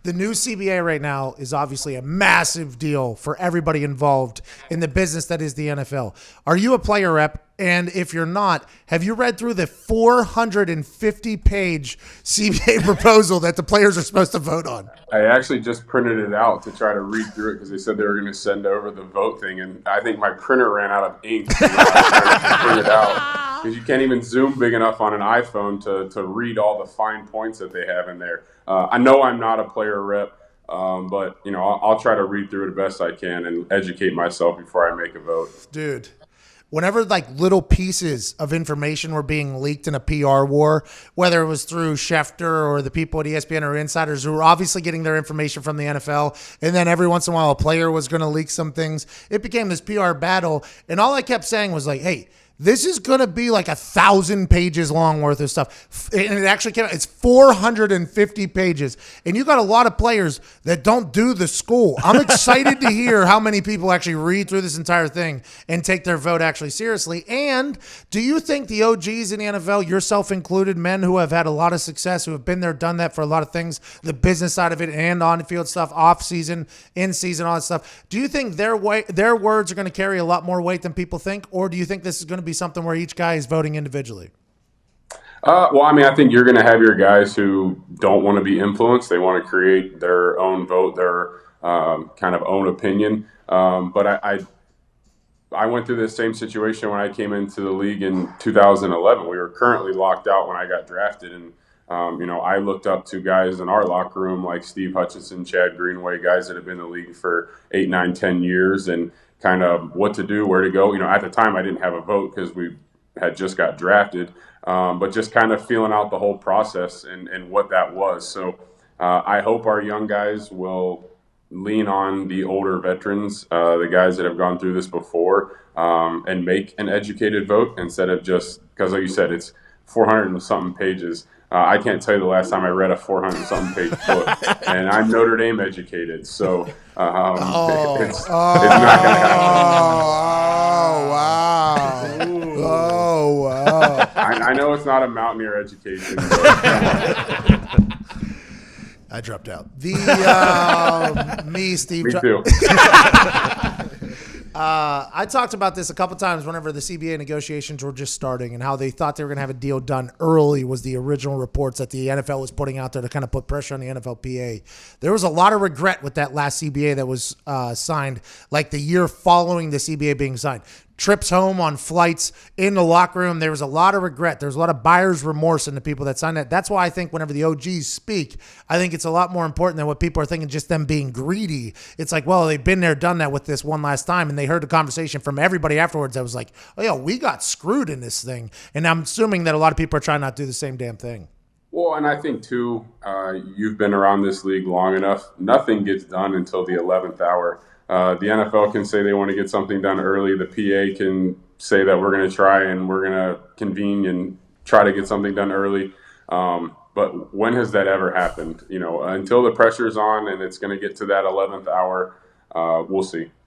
The new CBA right now is obviously a massive deal for everybody involved in the business that is the NFL. Are you a player rep? And if you're not, have you read through the 450-page CBA proposal that the players are supposed to vote on? I actually just printed it out to try to read through it because they said they were going to send over the vote thing, and I think my printer ran out of ink when I was trying to print it out because you can't even zoom big enough on an iPhone to read all the fine points that they have in there. I know I'm not a player rep, but I'll try to read through it the best I can and educate myself before I make a vote. Dude, whenever like little pieces of information were being leaked in a PR war, whether it was through Schefter or the people at ESPN or insiders who were obviously getting their information from the NFL, and then every once in a while a player was going to leak some things, it became this PR battle. And all I kept saying was like, hey, this is going to be like 1,000 pages long worth of stuff. And it actually came out. It's 450 pages. And you got a lot of players that don't do the school. I'm excited to hear how many people actually read through this entire thing and take their vote actually seriously. And do you think the OGs in the NFL, yourself included, men who have had a lot of success, who have been there, done that for a lot of things, the business side of it and on-field stuff, off-season, in-season, all that stuff, do you think their words are going to carry a lot more weight than people think? Or do you think this is going to be something where each guy is voting individually? Well, I mean, I think you're going to have your guys who don't want to be influenced. They want to create their own vote, their kind of own opinion. But I went through this same situation when I came into the league in 2011. We were currently locked out when I got drafted. And, I looked up to guys in our locker room like Steve Hutchinson, Chad Greenway, guys that have been in the league for 8, 9, 10 years and kind of what to do, where to go. At the time I didn't have a vote because we had just got drafted, but just kind of feeling out the whole process and what that was. So I hope our young guys will lean on the older veterans, the guys that have gone through this before, and make an educated vote instead of just, because like you said, it's 400 and something pages. I can't tell you the last time I read a 400 and something page book, and I'm Notre Dame educated, so it's not going to happen. Oh, wow. Oh, wow. I know it's not a Mountaineer education, but I dropped out. Steve. me too. I talked about this a couple times whenever the CBA negotiations were just starting and how they thought they were going to have a deal done early was the original reports that the NFL was putting out there to kind of put pressure on the NFLPA. There was a lot of regret with that last CBA that was signed, like the year following the CBA being signed. Trips home on flights, in the locker room. There was a lot of regret. There's a lot of buyer's remorse in the people that signed that. That's why I think whenever the OGs speak, I think it's a lot more important than what people are thinking, just them being greedy. It's like, well, they've been there, done that with this one last time, and they heard the conversation from everybody afterwards that was like, oh, yeah, we got screwed in this thing. And I'm assuming that a lot of people are trying not to do the same damn thing. Well, and I think, too, you've been around this league long enough. Nothing gets done until the 11th hour. The NFL can say they want to get something done early. The PA can say that we're going to try and we're going to convene and try to get something done early. But when has that ever happened? Until the pressure's on and it's going to get to that 11th hour, we'll see.